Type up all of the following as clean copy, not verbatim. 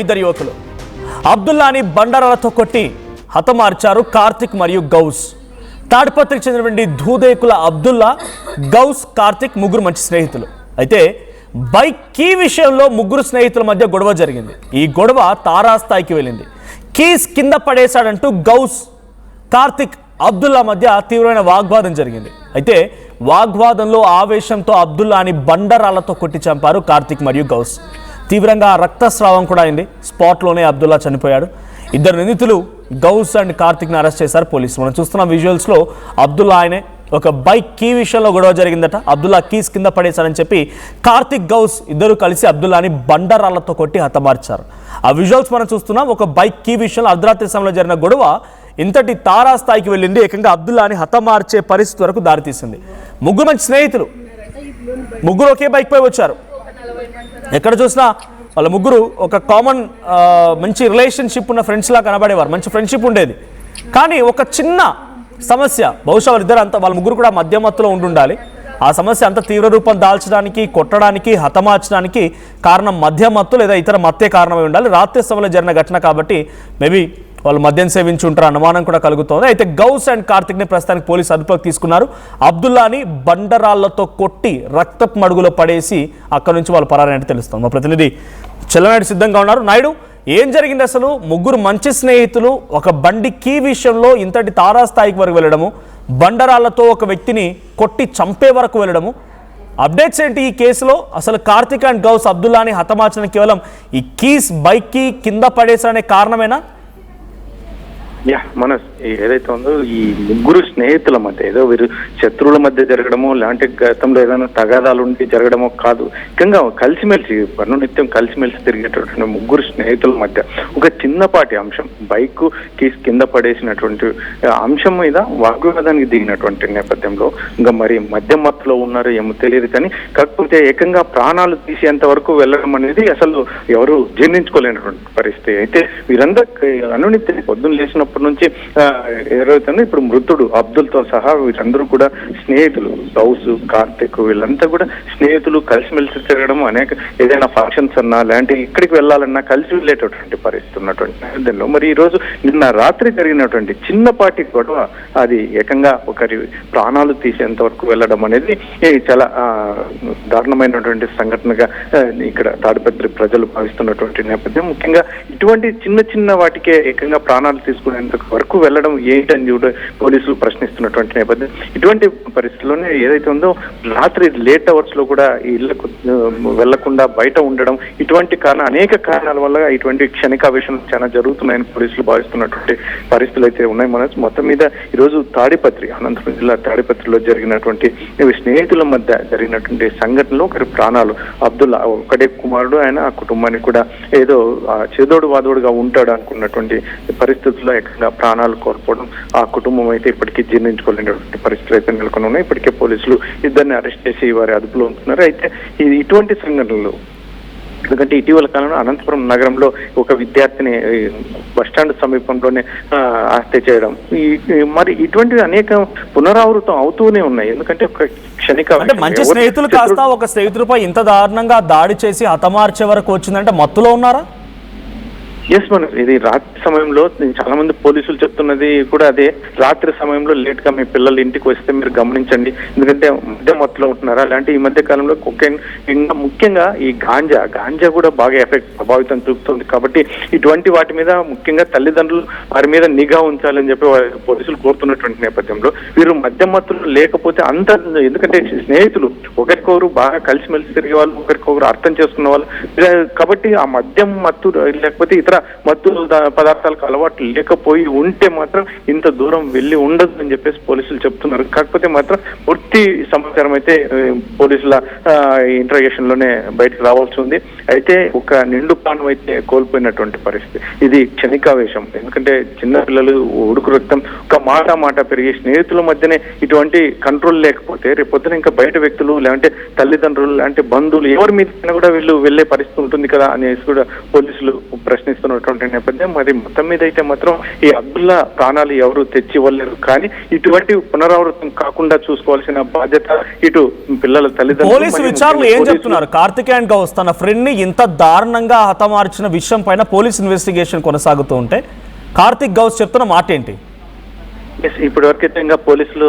ఇద్దరు యువకులు అబ్దుల్లాని బండరాలతో కొట్టి హతమార్చారు కార్తిక్ మరియు గౌస్. తాడిపత్రికి చెందినటువంటి ధూదేకుల అబ్దుల్లా, గౌస్, కార్తిక్ ముగ్గురు మంచి స్నేహితులు. అయితే బైక్ కీ విషయంలో ముగ్గురు స్నేహితుల మధ్య గొడవ జరిగింది. ఈ గొడవ తారాస్థాయికి వెళ్ళింది. కీస్ కింద పడేశాడంటూ గౌస్, కార్తిక్, అబ్దుల్లా మధ్య తీవ్రమైన వాగ్వాదం జరిగింది. అయితే వాగ్వాదంలో ఆవేశంతో అబ్దుల్లాని బండరాలతో కొట్టి చంపారు కార్తిక్ మరియు గౌస్. తీవ్రంగా రక్తస్రావం కూడా అయింది. స్పాట్లోనే అబ్దుల్లా చనిపోయాడు. ఇద్దరు నిందితులు గౌస్ అండ్ కార్తిక్ని అరెస్ట్ చేశారు పోలీసులు. మనం చూస్తున్న విజువల్స్లో అబ్దుల్లా ఆయనే ఒక బైక్ కీ విషయంలో గొడవ జరిగిందట. అబ్దుల్లా కీస్ కింద పడేశారని చెప్పి కార్తిక్, గౌస్ ఇద్దరు కలిసి అబ్దుల్లాని బండరాళ్లతో కొట్టి హతమార్చారు. ఆ విజువల్స్ మనం చూస్తున్నాం. ఒక బైక్ కీ విషయంలో అర్ధరాత్రి సమయంలో జరిగిన గొడవ ఇంతటి తారాస్థాయికి వెళ్ళింది. ఏకంగా అబ్దుల్లాని హతమార్చే పరిస్థితి వరకు దారితీసింది. ముగ్గురు మంచి స్నేహితులు, ముగ్గురు ఒకే బైక్ పై వచ్చారు. ఎక్కడ చూసినా వాళ్ళ ముగ్గురు ఒక కామన్ మంచి రిలేషన్షిప్ ఉన్న ఫ్రెండ్స్లా కనబడేవారు. మంచి ఫ్రెండ్షిప్ ఉండేది. కానీ ఒక చిన్న సమస్య, బహుశా వాళ్ళ ముగ్గురు కూడా మధ్యమత్తులో ఉండాలి. ఆ సమస్య అంత తీవ్ర రూపం దాల్చడానికి, కొట్టడానికి, హతమార్చడానికి కారణం మధ్యమత్తు లేదా ఇతర మత్తే కారణమై ఉండాలి. రాత్రి సమయంలో జరిగిన ఘటన కాబట్టి మేబీ వాళ్ళు మద్యం సేవించి ఉంటారు అనుమానం కూడా కలుగుతోంది. అయితే గౌస్ అండ్ కార్తిక్ని ప్రస్తుతానికి పోలీసు అదుపులోకి తీసుకున్నారు. అబ్దుల్లాని బండరాళ్లతో కొట్టి రక్తపు మడుగులో పడేసి అక్కడి నుంచి వాళ్ళు పరారైనట్టు తెలుస్తుంది. మా ప్రతినిధి చెల్లనాయుడు సిద్ధంగా ఉన్నారు. నాయుడు, ఏం జరిగింది అసలు? ముగ్గురు మంచి స్నేహితులు ఒక బండి కీ విషయంలో ఇంతటి తారాస్థాయికి వరకు వెళ్ళడము, బండరాళ్లతో ఒక వ్యక్తిని కొట్టి చంపే వరకు వెళ్ళడము, అప్డేట్స్ ఏంటి ఈ కేసులో? అసలు కార్తిక్ అండ్ గౌస్ అబ్దుల్లాని హతమార్చడం కేవలం ఈ కీస్ బైక్ కీ కింద పడేసారనే కారణమేనా? మన ఏదైతే ఉందో ఈ ముగ్గురు స్నేహితుల మధ్య ఏదో వీరు శత్రువుల మధ్య జరగడమో, లాంటి గతంలో ఏదైనా తగాదాలు ఉండి జరగడమో కాదు. ముఖ్యంగా కలిసిమెలిసి నిత్యం కలిసిమెలిసి తిరిగేటటువంటి ముగ్గురు స్నేహితుల మధ్య ఒక చిన్నపాటి అంశం, బైక్ కీస్ కింద పడేసినటువంటి అంశం మీద వాగ్వాదానికి దిగినటువంటి నేపథ్యంలో ఇంకా మరి మధ్య మత్తులో ఉన్నారు ఏమో తెలియదు. కానీ కాకపోతే ఏకంగా ప్రాణాలు తీసేంత వరకు వెళ్ళడం అనేది అసలు ఎవరు జీర్ణించుకోలేనటువంటి పరిస్థితి. అయితే వీరందరూ అనునిత్యం పొద్దున్న లేచినప్పటి నుంచి ఏదైతే ఇప్పుడు మృతుడు అబ్దుల్తో సహా వీరందరూ కూడా స్నేహితులు. గౌస్, కార్తిక్ వీళ్ళంతా కూడా స్నేహితులు, కలిసిమెలిసి తిరగడం, అనేక ఏదైనా ఫంక్షన్స్ అన్నా లాంటి ఇక్కడికి వెళ్ళాలన్నా కలిసి వెళ్ళేటటువంటి పరిస్థితి ఉన్నటువంటి నేపథ్యంలో మరి ఈ రోజు నిన్న రాత్రి జరిగినటువంటి చిన్నపాటి గొడవ అది ఏకంగా ఒకరి ప్రాణాలు తీసేంత వరకు వెళ్ళడం అనేది చాలా దారుణమైనటువంటి సంఘటనగా ఇక్కడ తాడిపత్రి ప్రజలు భావిస్తున్నటువంటి నేపథ్యం. ముఖ్యంగా ఇటువంటి చిన్న చిన్న వాటికే ఏకంగా ప్రాణాలు తీసుకునే వరకు వెళ్ళడం ఏంటని పోలీసులు ప్రశ్నిస్తున్నటువంటి నేపథ్యం. ఇటువంటి పరిస్థితుల్లోనే ఏదైతే ఉందో రాత్రి లేట్ అవర్స్ లో కూడా ఇళ్లకు వెళ్లకుండా బయట ఉండడం, ఇటువంటి అనేక కారణాల వల్ల ఇటువంటి క్షణికావేశం చాలా జరుగుతున్నాయని పోలీసులు భావిస్తున్నటువంటి పరిస్థితులు అయితే ఉన్నాయి. మన మొత్తం మీద ఈరోజు తాడిపత్రి, అనంతపురం జిల్లా తాడిపత్రిలో జరిగినటువంటి స్నేహితుల మధ్య జరిగినటువంటి సంఘటనలో ఒకరి ప్రాణాలు, అబ్దుల్లా ఒకటే కుమారుడు, ఆయన ఆ కుటుంబానికి కూడా ఏదో చేదోడు వాదోడుగా ఉంటాడు అనుకున్నటువంటి పరిస్థితుల్లో ప్రాణాలు కోల్పోవడం, ఆ కుటుంబం అయితే ఇప్పటికీ జీర్ణించుకోలేనటువంటి పరిస్థితులు అయితే నెలకొని ఉన్నాయి. ఇప్పటికే పోలీసులు ఇద్దరిని అరెస్ట్ చేసి వారి అదుపులో ఉంటున్నారు. అయితే ఇటువంటి సంఘటనలు, ఎందుకంటే ఇటీవల కాలంలో అనంతపురం నగరంలో ఒక విద్యార్థిని బస్టాండ్ సమీపంలోనే హత్య చేయడం, మరి ఇటువంటివి అనేక పునరావృతం అవుతూనే ఉన్నాయి. ఎందుకంటే ఒక క్షణిక మంచి స్నేహితులు కాస్త ఒక స్నేహితులపై ఇంత దారుణంగా దాడి చేసి హతమార్చే వరకు వచ్చిందంటే మత్తులో ఉన్నారా? ఎస్, మనం ఇది రాత్రి సమయంలో చాలా మంది పోలీసులు చెప్తున్నది కూడా అదే. రాత్రి సమయంలో లేట్ గా మీ పిల్లలు ఇంటికి వస్తే మీరు గమనించండి, ఎందుకంటే మధ్య మత్తులో ఉంటున్నారా. అలాంటి ఈ మధ్య కాలంలో కొకైన్, ఇంకా ముఖ్యంగా ఈ గాంజా కూడా బాగా ప్రభావితం చూపుతుంది. కాబట్టి ఇటువంటి వాటి మీద ముఖ్యంగా తల్లిదండ్రులు వారి మీద నిఘా ఉంచాలని చెప్పి పోలీసులు కోరుతున్నటువంటి నేపథ్యంలో వీరు మధ్య మత్తులు లేకపోతే అంత, ఎందుకంటే స్నేహితులు ఒకరికొకరు బాగా కలిసిమెలిసి తిరిగే వాళ్ళు, ఒకరికొకరు అర్థం చేసుకున్న వాళ్ళు, కాబట్టి ఆ మద్యం మత్తు లేకపోతే ఇతర మత్తు పదార్థాలకు అలవాటు లేకపోయి ఉంటే మాత్రం ఇంత దూరం వెళ్ళి ఉండదు అని చెప్పేసి పోలీసులు చెప్తున్నారు. కాకపోతే మాత్రం పూర్తి సమాచారం అయితే పోలీసుల ఇంట్రాగేషన్ లోనే బయటకు రావాల్సి ఉంది. అయితే ఒక నిండు ప్రాణం అయితే కోల్పోయినటువంటి పరిస్థితి. ఇది క్షణికావేశం, ఎందుకంటే చిన్న పిల్లలు ఉడుకు రక్తం, ఒక మాట పెరిగి స్నేహితుల మధ్యనే ఇటువంటి కంట్రోల్ లేకపోతే రేపొద్దున ఇంకా బయట వ్యక్తులు లేదంటే తల్లిదండ్రులు లాంటి బంధువులు ఎవరి మీద కూడా వీళ్ళు వెళ్లే పరిస్థితి ఉంటుంది కదా అనేసి కూడా పోలీసులు ప్రశ్నిస్తున్నారు. చూస్తున్నటువంటి నేపథ్యం. మరి మొత్తం మీద అయితే మాత్రం ఈ అబ్దుల్లా ప్రాణాలు ఎవరు తెచ్చి ఇవ్వలేరు, కానీ ఇటువంటి పునరావృతం కాకుండా చూసుకోవాల్సిన బాధ్యత ఇటు పిల్లల తల్లిదండ్రులు. పోలీసు విచారణలు ఏం చెప్తున్నారు? కార్తిక్ అండ్ గౌస్ తన ఫ్రెండ్ ని ఇంత దారుణంగా హతమార్చిన విషయం పైన పోలీస్ ఇన్వెస్టిగేషన్ కొనసాగుతూ ఉంటే కార్తిక్ గౌస్ చెప్తున్న మాట ఏంటి? ఇప్పటి వరకైతే ఇంకా పోలీసులు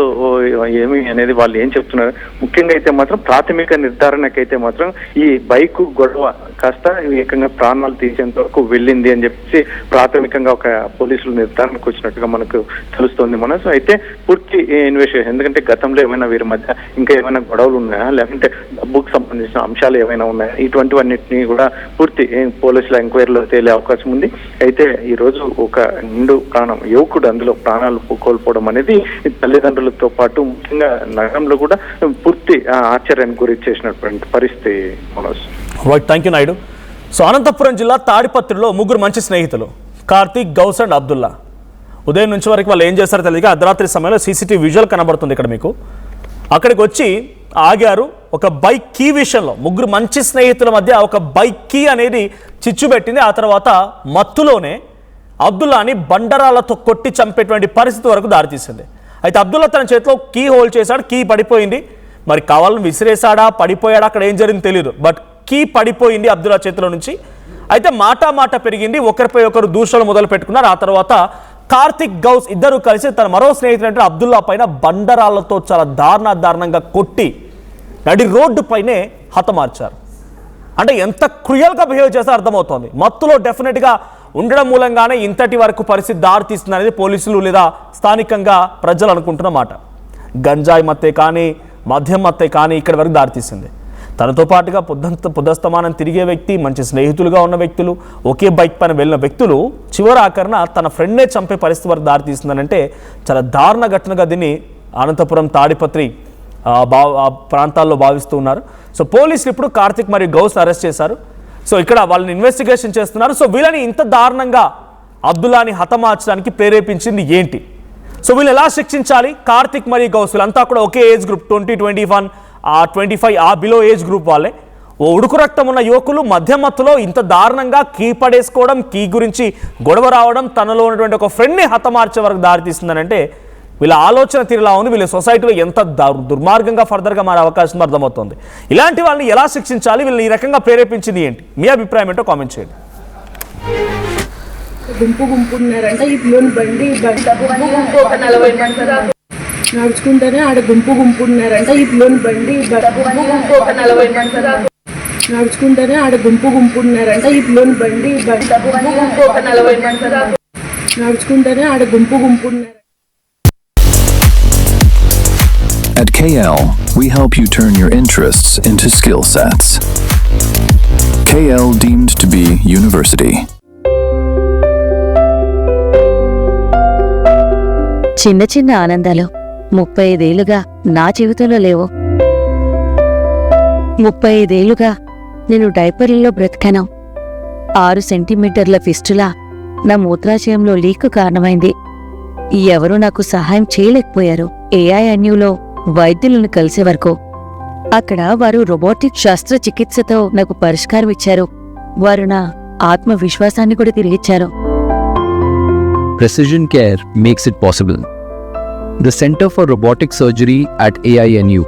ఏమి అనేది వాళ్ళు ఏం చెప్తున్నారు, ముఖ్యంగా అయితే మాత్రం ప్రాథమిక నిర్ధారణకైతే మాత్రం ఈ బైక్ గొడవ కాస్త ఏకంగా ప్రాణాలు తీసేంత వరకు వెళ్ళింది అని చెప్పేసి ప్రాథమికంగా ఒక పోలీసులు నిర్ధారణకు వచ్చినట్టుగా మనకు తెలుస్తోంది. మనసు అయితే పూర్తి ఇన్వెస్టిగేషన్, ఎందుకంటే గతంలో ఏమైనా వీరి మధ్య ఇంకా ఏమైనా గొడవలు ఉన్నాయా, లేకుంటే డబ్బుకు సంబంధించిన అంశాలు ఏమైనా ఉన్నాయా, ఇటువంటివన్నిటినీ కూడా పూర్తి పోలీసుల ఎంక్వైరీలో తేలే అవకాశం ఉంది. అయితే ఈ రోజు ఒక నిండు ప్రాణం యువకుడు అందులో ప్రాణాలు కోల్పోవడం అనేది తల్లిదండ్రులతో పాటు ముఖ్యంగా నగరంలో కూడా పూర్తి ఆశ్చర్యానికి గురి చేసినటువంటి పరిస్థితి. Manoj, thank you Naidu. So Anantapuram జిల్లా తాడిపత్రిలో ముగ్గురు మంచి స్నేహితులు కార్తీక్, గౌస్ అండ్ అబ్దుల్లా. ఉదయం నుంచి వరకు వాళ్ళు ఏం చేస్తారో తెలియక అర్ధరాత్రి సమయంలో సీసీటీవీ విజువల్ కనబడుతుంది ఇక్కడ మీకు. అక్కడికి వచ్చి ఆగారు. ఒక బైక్ కీ విషయంలో ముగ్గురు మంచి స్నేహితుల మధ్య ఒక బైక్ కీ అనేది చిచ్చు పెట్టింది. ఆ తర్వాత మత్తులోనే అబ్దుల్లాని బండరాలతో కొట్టి చంపేటువంటి పరిస్థితి వరకు దారితీసింది. అయితే అబ్దుల్లా తన చేతిలో కీ హోల్డ్ చేశాడు, కీ పడిపోయింది. మరి కావాలని విసిరేసాడా, పడిపోయాడా, అక్కడ ఏం జరిగింది తెలియదు. బట్ కీ పడిపోయింది అబ్దుల్లా చేతిలో నుంచి. అయితే మాట పెరిగింది, ఒకరిపై ఒకరు దూషణలు మొదలు పెట్టుకున్నారు. ఆ తర్వాత కార్తిక్, గౌస్ ఇద్దరు కలిసి తన మరో స్నేహితుడు అబ్దుల్లా పైన బండరాళ్లతో చాలా దారుణంగా కొట్టి నడి రోడ్డు పైనే హతమార్చారు. అంటే ఎంత క్రూయల్గా బిహేవ్ చేస్తే అర్థమవుతోంది. మత్తులో డెఫినెట్గా ఉండడం మూలంగానే ఇంతటి వరకు పరిస్థితి దారితీస్తుంది అనేది పోలీసులు లేదా స్థానికంగా ప్రజలు అనుకుంటున్న మాట. గంజాయి మత్తే కానీ మద్యం మత్తే కానీ ఇక్కడి వరకు దారితీసింది. తనతో పాటుగా పొద్దస్తమానం తిరిగే వ్యక్తి, మంచి స్నేహితులుగా ఉన్న వ్యక్తులు, ఒకే బైక్ పైన వెళ్ళిన వ్యక్తులు చివరి ఆఖరణ తన ఫ్రెండ్నే చంపే పరిస్థితి వరకు దారితీస్తుందనంటే చాలా దారుణ ఘటనగా దీన్ని అనంతపురం, తాడిపత్రి ప్రాంతాల్లో భావిస్తూ ఉన్నారు. సో పోలీసులు ఇప్పుడు కార్తిక్ మరియు గౌస్ అరెస్ట్ చేశారు. సో ఇక్కడ వాళ్ళని ఇన్వెస్టిగేషన్ చేస్తున్నారు. సో వీళ్ళని ఇంత దారుణంగా అబ్దుల్లాని హతమార్చడానికి ప్రేరేపించింది ఏంటి? సో వీళ్ళు ఎలా శిక్షించాలి? కార్తిక్ మరియు గౌస్ వీళ్ళంతా కూడా ఒకే ఏజ్ గ్రూప్, 20, 21, 25 ఆ బిలో ఏజ్ గ్రూప్ వాళ్ళే. ఓ ఉడుకు రక్తం ఉన్న యువకులు మధ్యమత్తులో ఇంత దారుణంగా కీ పడేసుకోవడం, కీ గురించి గొడవ రావడం, తనలో ఉన్నటువంటి ఒక ఫ్రెండ్ని హతమార్చే వరకు దారితీస్తుందనంటే వీళ్ళ ఆలోచన తీరులా ఉంది. వీళ్ళ సొసైటీలో ఎంత దుర్మార్గంగా ఫర్దర్గా మారే అవకాశం అర్థమవుతుంది. ఇలాంటి వాళ్ళని ఎలా శిక్షించాలి? వీళ్ళని ఈ రకంగా ప్రేరేపించింది ఏంటి? మీ అభిప్రాయం ఏంటో కామెంట్ చేయండి. గుంపున్నారంట ఈ పిల్లని బండి నడుచుకుంటేనే ఆడ గుంపున్నారంట ఈ పిల్లని బండి నడుచుకుంటేనే ఆడ గుంపున్నారంట ఈ పిల్లని బండి నడుచుకుంటేనే ఆడ గుంపున్నారు. At KL, we help you turn your interests into skill sets. KL deemed to be university. చిన్న ఆనందాలు 35 ఏళ్లుగా నా జీవితంలో లేవు. 35 ఏళ్లుగా నేను డైపర్లలో బ్రతికాను. 6 సెంటీమీటర్ల ఫిస్టులా నా మూత్రాశయంలో లీక్ కారణమైంది. ఎవరూ నాకు సహాయం చేయలేకపోయారు. AINUలో వైద్యులను కలిసే వరకు అక్కడ వారు రోబోటిక్ శస్త్రచికిత్సతో నాకు పరిష్కారం ఇచ్చారు. వారు నా ఆత్మవిశ్వాసాన్ని కూడా తిరిగిచ్చారు. Precision care makes it possible. The Center for Robotic Surgery at AINU